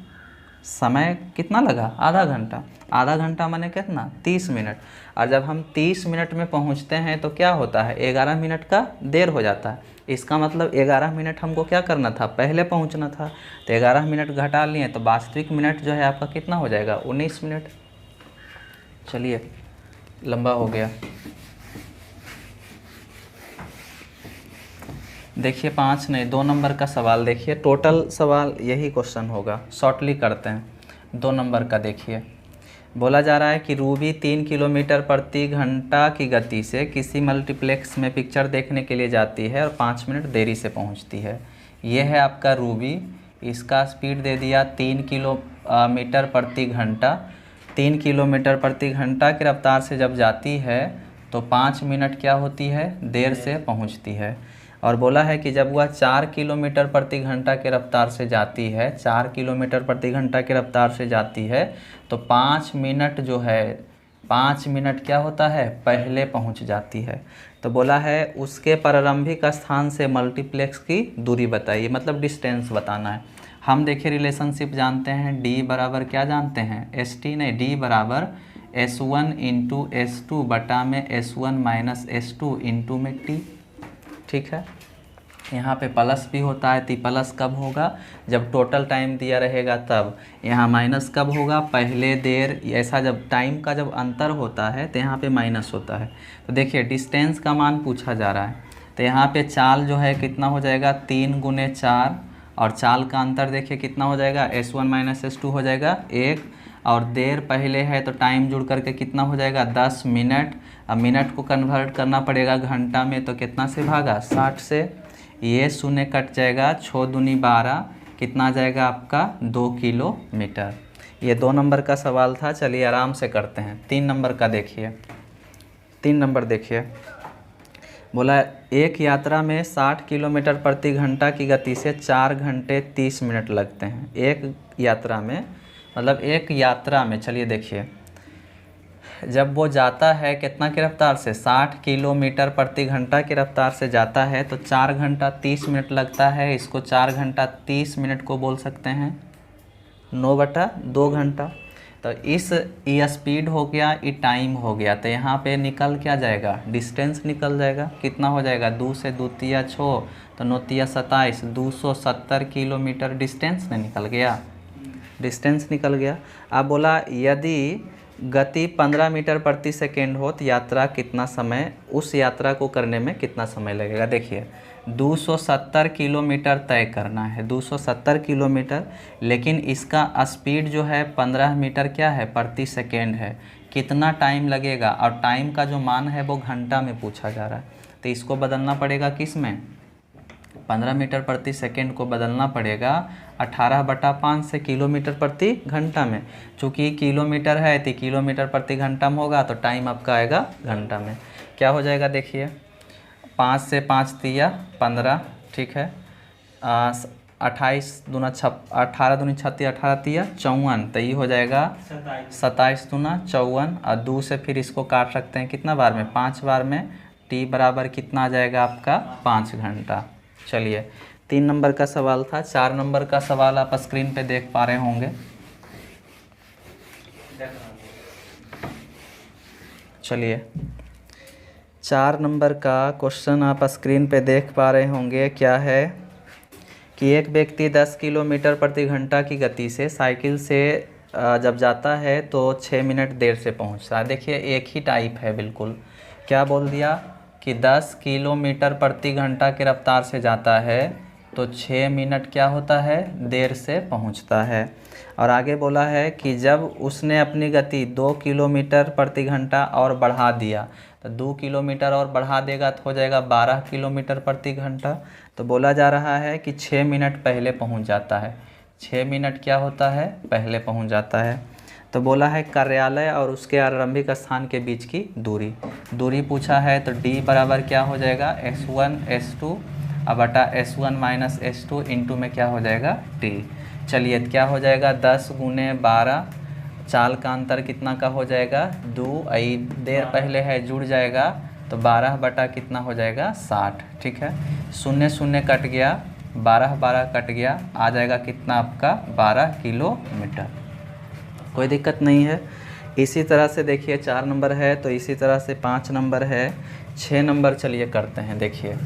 समय कितना लगा, आधा घंटा। आधा घंटा माने कितना 30 मिनट। और जब हम 30 मिनट में पहुंचते हैं तो क्या होता है 11 मिनट का देर हो जाता है। इसका मतलब 11 मिनट हमको क्या करना था, पहले पहुंचना था। तो 11 मिनट घटा लिए तो वास्तविक मिनट जो है आपका कितना हो जाएगा 19 मिनट। चलिए, लंबा हो गया। देखिए 5 नहीं 2 नंबर का सवाल देखिए, टोटल सवाल यही क्वेश्चन होगा, शॉर्टली करते हैं। 2 नंबर का देखिए, बोला जा रहा है कि रूबी 3 किलोमीटर प्रति घंटा की गति से किसी मल्टीप्लेक्स में पिक्चर देखने के लिए जाती है और 5 मिनट देरी से पहुंचती है। ये है आपका रूबी, इसका स्पीड दे दिया 3 किलोमीटर प्रति घंटा। 3 किलोमीटर प्रति घंटा की रफ्तार से जब जाती है तो 5 मिनट क्या होती है, देर से पहुंचती है। और बोला है कि जब वह 4 किलोमीटर प्रति घंटा के रफ्तार से जाती है, 4 किलोमीटर प्रति घंटा के रफ्तार से जाती है तो 5 मिनट जो है, 5 मिनट क्या होता है, पहले पहुंच जाती है। तो बोला है उसके प्रारंभिक स्थान से मल्टीप्लेक्स की दूरी बताइए, मतलब डिस्टेंस बताना है। हम देखिए रिलेशनशिप जानते हैं, डी बराबर क्या जानते हैं, एस टी नहीं, डी बराबर S1 इंटू S2 बटा में S1 माइनस S2 इंटू में टी। ठीक है, यहाँ पे प्लस भी होता है, तो प्लस कब होगा, जब टोटल टाइम दिया रहेगा तब। यहाँ माइनस कब होगा, पहले देर, ऐसा जब टाइम का जब अंतर होता है तो यहाँ पे माइनस होता है। तो देखिए डिस्टेंस का मान पूछा जा रहा है, तो यहाँ पे चाल जो है कितना हो जाएगा 3 गुने 4, और चाल का अंतर देखिए कितना हो जाएगा S1 माइनस S2 हो जाएगा 1, और देर पहले है तो टाइम जुड़ करके कितना हो जाएगा 10 मिनट। अब मिनट को कन्वर्ट करना पड़ेगा घंटा में, तो कितना से भागा 60 से, ये शून्य कट जाएगा, 6 दूनी 12, कितना जाएगा आपका 2 किलोमीटर। ये 2 नंबर का सवाल था। चलिए आराम से करते हैं। 3 नंबर का देखिए, 3 नंबर देखिए, बोला एक यात्रा में 60 किलोमीटर प्रति घंटा की गति से 4 घंटे 30 मिनट लगते हैं। एक यात्रा में, मतलब एक यात्रा में, चलिए देखिए, जब वो जाता है कितना की रफ्तार से, 60 किलोमीटर प्रति घंटा की रफ्तार से जाता है तो 4 घंटा 30 मिनट लगता है। इसको 4 घंटा 30 मिनट को बोल सकते हैं 9/2 घंटा। तो इस ये स्पीड हो गया, ये टाइम हो गया, तो यहाँ पे निकल क्या जाएगा, डिस्टेंस निकल जाएगा। कितना हो जाएगा, 2 से 2 तिया 6, तो 9 तिया 27, 270 किलोमीटर डिस्टेंस में निकल गया, डिस्टेंस निकल गया। अब बोला यदि गति 15 मीटर प्रति सेकेंड हो तो यात्रा कितना समय, उस यात्रा को करने में कितना समय लगेगा। देखिए 270 किलोमीटर तय करना है, 270 किलोमीटर, लेकिन इसका स्पीड जो है 15 मीटर क्या है, प्रति सेकेंड है। कितना टाइम लगेगा, और टाइम का जो मान है वो घंटा में पूछा जा रहा है, तो इसको बदलना पड़ेगा किस में, 15 मीटर प्रति सेकेंड को बदलना पड़ेगा 18/5 से किलोमीटर प्रति घंटा में। चूँकि किलोमीटर है तो किलोमीटर प्रति घंटा में होगा, तो टाइम आपका आएगा घंटा में। क्या हो जाएगा, देखिए 5 से 5 तिया 15, ठीक है, 28 दूना 18 दूनी 36, 18 तिया 54, तो ये हो जाएगा 27 दूना 54, और 2 से फिर इसको काट सकते हैं कितना बार में, 5 बार में। टी बराबर कितना आ जाएगा आपका, 5 घंटा। चलिए 3 नंबर का सवाल था। 4 नंबर का सवाल आप स्क्रीन पे देख पा रहे होंगे। चलिए 4 नंबर का क्वेश्चन आप स्क्रीन पे देख पा रहे होंगे। क्या है कि एक व्यक्ति 10 किलोमीटर प्रति घंटा की गति से साइकिल से जब जाता है तो 6 मिनट देर से पहुंचता है। देखिए एक ही टाइप है बिल्कुल। क्या बोल दिया कि 10 किलोमीटर प्रति घंटा की रफ्तार से जाता है तो 6 मिनट क्या होता है, देर से पहुंचता है। और आगे बोला है कि जब उसने अपनी गति 2 किलोमीटर प्रति घंटा और बढ़ा दिया, तो 2 किलोमीटर और बढ़ा देगा तो हो जाएगा 12 किलोमीटर प्रति घंटा। तो बोला जा रहा है कि 6 मिनट पहले पहुंच जाता है, 6 मिनट क्या होता है, पहले पहुंच जाता है। तो बोला है कार्यालय और उसके आरंभिक स्थान के बीच की दूरी पूछा है, तो d बराबर क्या हो जाएगा, s1 s2 अब बटा s1 माइनस s2 इंटू में क्या हो जाएगा, t। चलिए क्या हो जाएगा, 10 गुने 12, चाल का अंतर कितना का हो जाएगा, 2, देर पहले है जुड़ जाएगा, तो 12 बटा कितना हो जाएगा, 60। ठीक है, 0 0 कट गया, 12 12 कट गया, आ जाएगा कितना आपका, 12 किलोमीटर। कोई दिक्कत नहीं है। इसी तरह से देखिए 4 नंबर है, तो इसी तरह से 5 नंबर है, 6 नंबर चलिए करते हैं। देखिए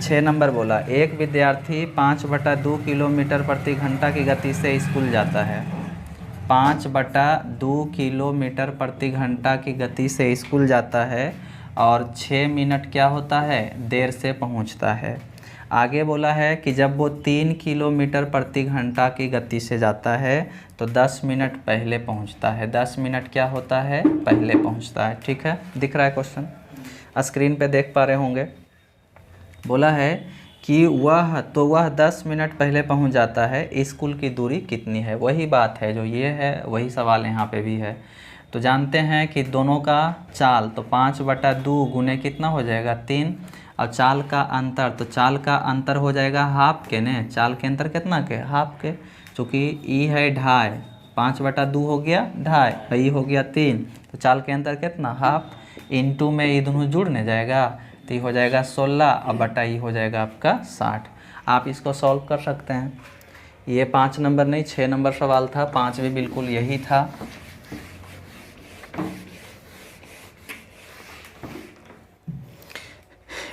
6 नंबर बोला एक विद्यार्थी 5/2 किलोमीटर प्रति घंटा की गति से स्कूल जाता है। 5/2 किलोमीटर प्रति घंटा की गति से स्कूल जाता है और 6 मिनट क्या होता है, देर से पहुंचता है। आगे बोला है कि जब वो 3 किलोमीटर प्रति घंटा की गति से जाता है तो 10 मिनट पहले पहुंचता है। 10 मिनट क्या होता है, पहले पहुंचता है। ठीक है, दिख रहा है क्वेश्चन, स्क्रीन पे देख पा रहे होंगे। बोला है कि वह 10 मिनट पहले पहुंच जाता है, स्कूल की दूरी कितनी है। वही बात है जो ये है, वही सवाल यहाँ पे भी है। तो जानते हैं कि दोनों का चाल, तो 5/2 गुने कितना हो जाएगा, 3, और चाल का अंतर, तो चाल का अंतर हो जाएगा हाफ के ने, चाल के अंतर कितना के, हाफ के। चूँकि ई है 2.5, 5/2 हो गया 2.5, ई हो गया 3, तो चाल के अंतर कितना, हाफ। इंटू में ये दोनों जुड़ने जाएगा, तो ये हो जाएगा 16, और बटा ये हो जाएगा आपका 60। आप इसको सॉल्व कर सकते हैं। ये 5 नंबर नहीं 6 नंबर सवाल था, 5 भी बिल्कुल यही था।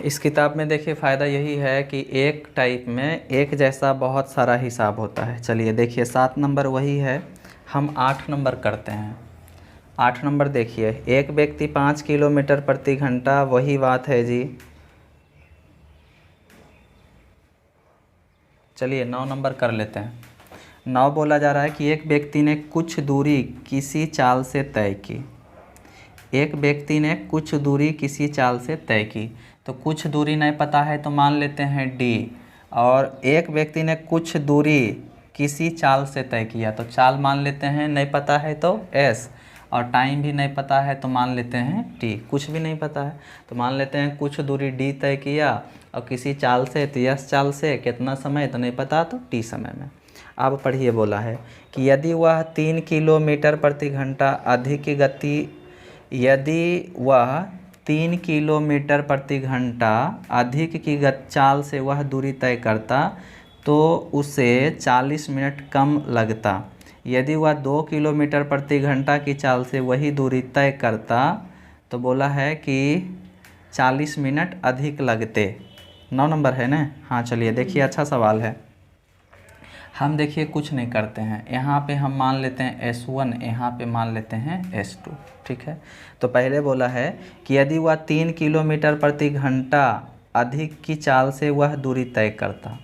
इस किताब में देखिए फ़ायदा यही है कि एक टाइप में एक जैसा बहुत सारा हिसाब होता है। चलिए देखिए 7 नंबर वही है, हम 8 नंबर करते हैं। 8 नंबर देखिए एक व्यक्ति 5 किलोमीटर प्रति घंटा, वही बात है जी। चलिए 9 नंबर कर लेते हैं। 9 बोला जा रहा है कि एक व्यक्ति ने कुछ दूरी किसी चाल से तय की। एक व्यक्ति ने कुछ दूरी किसी चाल से तय की, तो कुछ दूरी नहीं पता है तो मान लेते हैं d, और एक व्यक्ति ने कुछ दूरी किसी चाल से तय किया, तो चाल मान लेते हैं, नहीं पता है तो s, और टाइम भी नहीं पता है तो मान लेते हैं t। कुछ भी नहीं पता है तो मान लेते हैं कुछ दूरी d तय किया और किसी चाल से, तो s चाल से कितना समय तो नहीं पता, तो t समय में। अब पढ़िए, बोला है कि यदि वह 3 किलोमीटर प्रति घंटा अधिक की गति, यदि वह 3 किलोमीटर प्रति घंटा अधिक की चाल से वह दूरी तय करता तो उसे 40 मिनट कम लगता। यदि वह 2 किलोमीटर प्रति घंटा की चाल से वही दूरी तय करता तो बोला है कि 40 मिनट अधिक लगते। 9 नंबर है ना। हाँ चलिए देखिए, अच्छा सवाल है। हम देखिए कुछ नहीं करते हैं, यहाँ पे हम मान लेते हैं S1, यहाँ पे मान लेते हैं S2, ठीक है। तो पहले बोला है कि यदि वह 3 किलोमीटर प्रति घंटा अधिक की चाल से वह दूरी तय करता,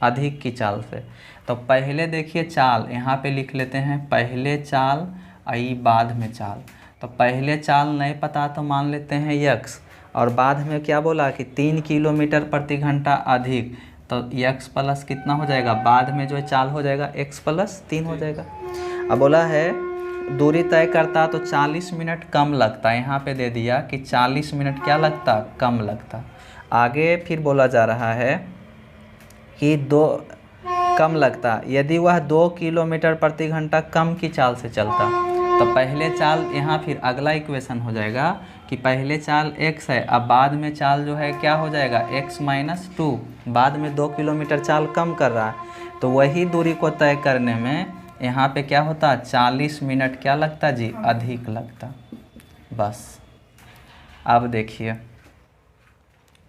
अधिक की चाल से। तो पहले देखिए चाल यहाँ पे लिख लेते हैं, पहले चाल आई बाद में चाल। तो पहले चाल नहीं पता तो मान लेते हैं यक्स, और बाद में क्या बोला कि 3 किलोमीटर प्रति घंटा अधिक, तो यक्स प्लस कितना हो जाएगा, बाद में जो चाल हो जाएगा x प्लस 3 हो जाएगा। अब बोला है दूरी तय करता तो 40 मिनट कम लगता, यहाँ पे दे दिया कि 40 मिनट क्या लगता, कम लगता। आगे फिर बोला जा रहा है कि कम लगता यदि वह 2 किलोमीटर प्रति घंटा कम की चाल से चलता। तो पहले चाल, यहाँ फिर अगला इक्वेशन हो जाएगा कि पहले चाल x है, अब बाद में चाल जो है क्या हो जाएगा, x माइनस 2, बाद में 2 किलोमीटर चाल कम कर रहा है। तो वही दूरी को तय करने में यहाँ पे क्या होता, 40 मिनट क्या लगता जी, अधिक लगता। बस अब देखिए,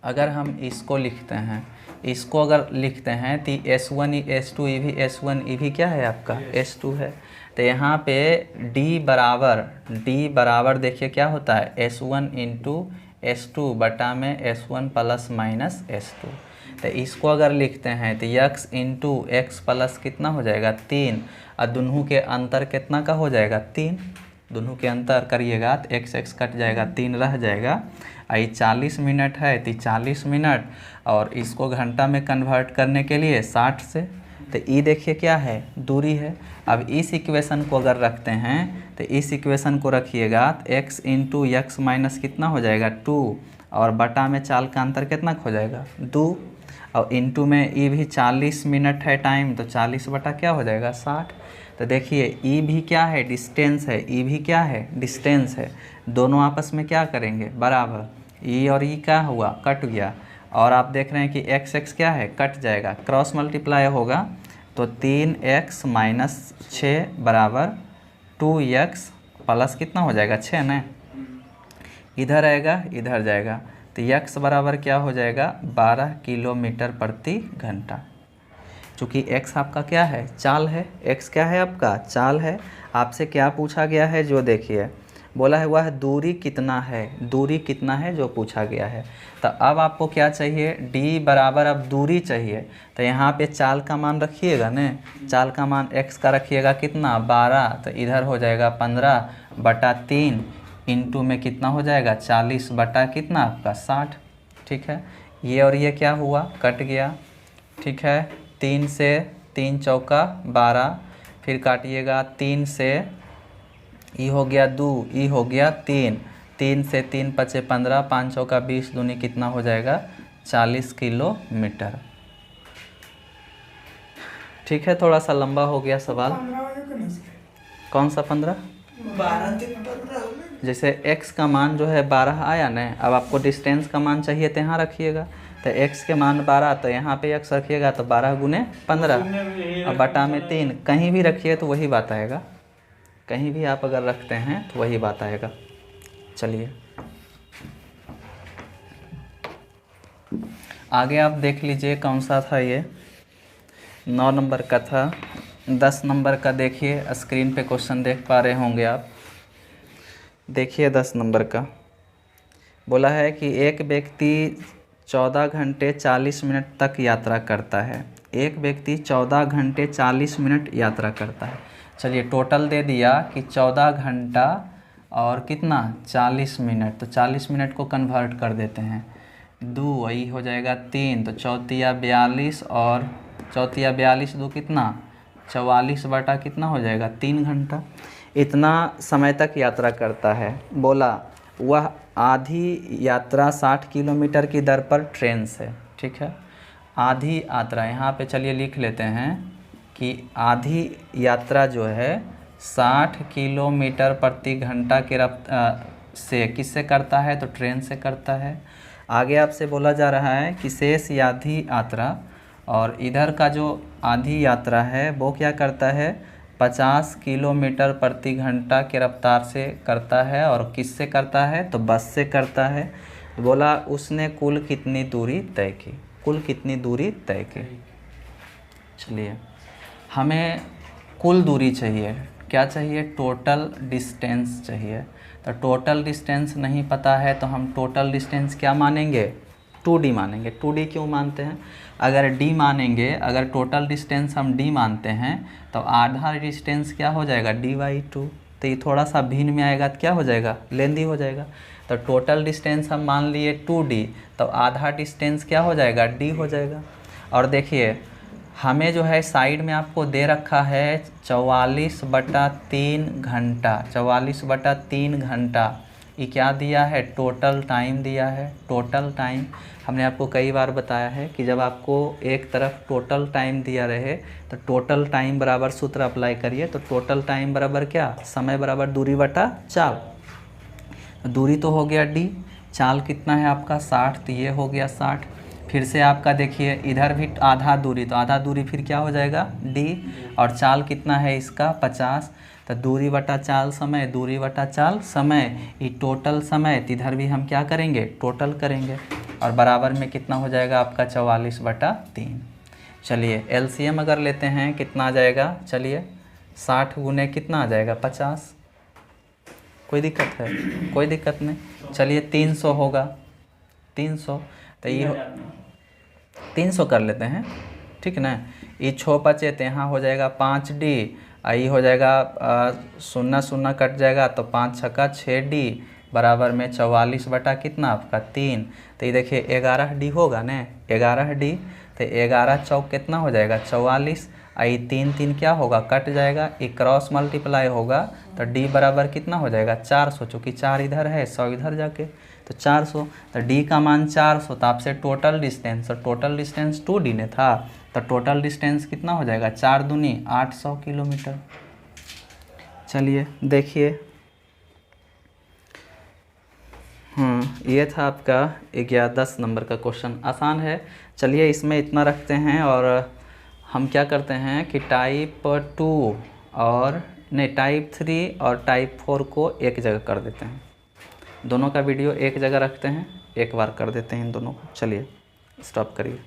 अगर हम इसको लिखते हैं, इसको अगर लिखते हैं तो S1 S2 ये भी S1 ये भी क्या है आपका S2 है। तो यहाँ पे D बराबर देखिए क्या होता है, S1 इंटू S2 बटा में S1 प्लस माइनस S2। तो इसको अगर लिखते हैं तो x इंटू एक्स प्लस कितना हो जाएगा 3, और दोनों के अंतर कितना का हो जाएगा 3, दोनों के अंतर करिएगा तो x कट जाएगा, 3 रह जाएगा। आई 40 मिनट है तो 40 मिनट, और इसको घंटा में कन्वर्ट करने के लिए 60 से। तो ई देखिए क्या है, दूरी है। अब इस इक्वेशन को अगर रखते हैं तो इस इक्वेशन को रखिएगा तो x इंटू एक्स माइनस कितना हो जाएगा 2, और बटा में चाल का अंतर कितना हो जाएगा 2, और इंटू में ई भी 40 मिनट है टाइम, तो 40 बटा क्या हो जाएगा 60। तो देखिए ई भी क्या है, डिस्टेंस है, ई भी क्या है, डिस्टेंस है। दोनों आपस में क्या करेंगे, बराबर। ई और ई क्या हुआ, कट गया, और आप देख रहे हैं कि एक्स एक्स क्या है, कट जाएगा, क्रॉस मल्टीप्लाई होगा। तो 3x माइनस 6 बराबर 2x प्लस कितना हो जाएगा 6 ना, इधर आएगा इधर जाएगा, तो x बराबर क्या हो जाएगा 12 किलोमीटर प्रति घंटा। चूँकि x आपका क्या है, चाल है, x क्या है आपका, चाल है। आपसे क्या पूछा गया है, जो देखिए बोला है वह दूरी कितना है, दूरी कितना है जो पूछा गया है। तो अब आपको क्या चाहिए, d बराबर अब दूरी चाहिए। तो यहाँ पे चाल का मान रखिएगा न, चाल का मान x का रखिएगा कितना 12, तो इधर हो जाएगा 15 बटा 3 इंटू में कितना हो जाएगा 40 बटा कितना आपका 60, ठीक है। ये और ये क्या हुआ, कट गया, ठीक है। 3 से 3 चौका 12, फिर काटिएगा 3 से ई हो गया 2, ई हो गया 3, 3 से 3 पचे 15, 5 चौका 20, दूनी कितना हो जाएगा 40 किलोमीटर। ठीक है, थोड़ा सा लंबा हो गया सवाल। कौन सा 15, जैसे x का मान जो है 12 आया ना, अब आपको डिस्टेंस का मान चाहिए तो यहाँ रखिएगा। तो x के मान 12, तो यहाँ पे x रखिएगा तो 12 गुने 15 और बटा में 3, कहीं भी रखिए तो वही बात आएगा, कहीं भी आप अगर रखते हैं तो वही बात आएगा। चलिए आगे आप देख लीजिए कौन सा था, ये 9 नंबर का था। 10 नंबर का देखिए, स्क्रीन पे क्वेश्चन देख पा रहे होंगे आप। देखिए 10 नंबर का बोला है कि एक व्यक्ति 14 घंटे 40 मिनट तक यात्रा करता है, एक व्यक्ति 14 घंटे 40 मिनट यात्रा करता है। चलिए टोटल दे दिया कि 14 घंटा और कितना 40 मिनट, तो 40 मिनट को कन्वर्ट कर देते हैं, 2 वही हो जाएगा 3, तो 4 42 और 4 42 2 कितना 44 बटा कितना हो जाएगा 3 घंटा। इतना समय तक यात्रा करता है। बोला वह आधी यात्रा 60 किलोमीटर की दर पर ट्रेन से, ठीक है। आधी यात्रा यहाँ पे चलिए लिख लेते हैं कि आधी यात्रा जो है 60 किलोमीटर प्रति घंटा के से किससे करता है, तो ट्रेन से करता है। आगे आपसे बोला जा रहा है कि शेष आधी यात्रा, और इधर का जो आधी यात्रा है वो क्या करता है, 50 किलोमीटर प्रति घंटा की रफ्तार से करता है, और किससे करता है, तो बस से करता है। बोला उसने कुल कितनी दूरी तय की, कुल कितनी दूरी तय की। चलिए हमें कुल दूरी चाहिए, क्या चाहिए, टोटल डिस्टेंस चाहिए। तो टोटल डिस्टेंस नहीं पता है तो हम टोटल डिस्टेंस क्या मानेंगे, 2d मानेंगे। 2d क्यों मानते हैं, अगर d मानेंगे, अगर टोटल डिस्टेंस हम d मानते हैं तो आधा डिस्टेंस क्या हो जाएगा, d/2। तो ये थोड़ा सा भिन्न में आएगा तो क्या हो जाएगा, लेंदी हो जाएगा। तो टोटल डिस्टेंस हम मान लिए 2d, तो आधा डिस्टेंस क्या हो जाएगा, d हो जाएगा। और देखिए हमें जो है साइड में आपको दे रखा है 44/3 घंटा, 44/3 घंटा। ये क्या दिया है, टोटल टाइम दिया है। टोटल टाइम हमने आपको कई बार बताया है कि जब आपको एक तरफ टोटल टाइम दिया रहे तो टोटल टाइम बराबर सूत्र अप्लाई करिए। तो टोटल टाइम बराबर क्या, समय बराबर दूरी बटा चाल। दूरी तो हो गया d, चाल कितना है आपका 60, तो ये हो गया 60। फिर से आपका देखिए इधर भी आधा दूरी, तो आधा दूरी फिर क्या हो जाएगा d, और चाल कितना है इसका 50। तो दूरी बटा चाल समय, दूरी बटा चाल समय, ये टोटल समय। तो इधर भी हम क्या करेंगे, टोटल करेंगे, और बराबर में कितना हो जाएगा आपका 44/3। चलिए एलसीएम अगर लेते हैं कितना आ जाएगा, चलिए 60 गुने कितना आ जाएगा 50। कोई दिक्कत है, कोई दिक्कत नहीं। चलिए 300 होगा, 300। तो ये 300 कर लेते हैं, ठीक ना। ये 6 बचे तो यहाँ हो जाएगा 5d, ये हो जाएगा 0 0 कट जाएगा तो 5 छक्का 6d बराबर में 44 बटा कितना आपका 3। तो ये देखिए 11d होगा ना, 11d। तो 11 चौक कितना हो जाएगा 44, आई 3 3 क्या होगा, कट जाएगा, ये क्रॉस मल्टीप्लाई होगा तो d बराबर कितना हो जाएगा 400, चूँकि 4 इधर है 100 इधर जाके तो 400। तो d का मान 400। तो आपसे टोटल डिस्टेंस, और टोटल डिस्टेंस 2d ने था, तो टोटल डिस्टेंस कितना हो जाएगा 4 दूनी 800 किलोमीटर। चलिए देखिए, ये था आपका 10 नंबर का क्वेश्चन, आसान है। चलिए इसमें इतना रखते हैं, और हम क्या करते हैं कि टाइप 2 और नहीं टाइप 3 और टाइप 4 को एक जगह कर देते हैं। दोनों का वीडियो एक जगह रखते हैं, एक बार कर देते हैं इन दोनों को। चलिए स्टॉप करिए।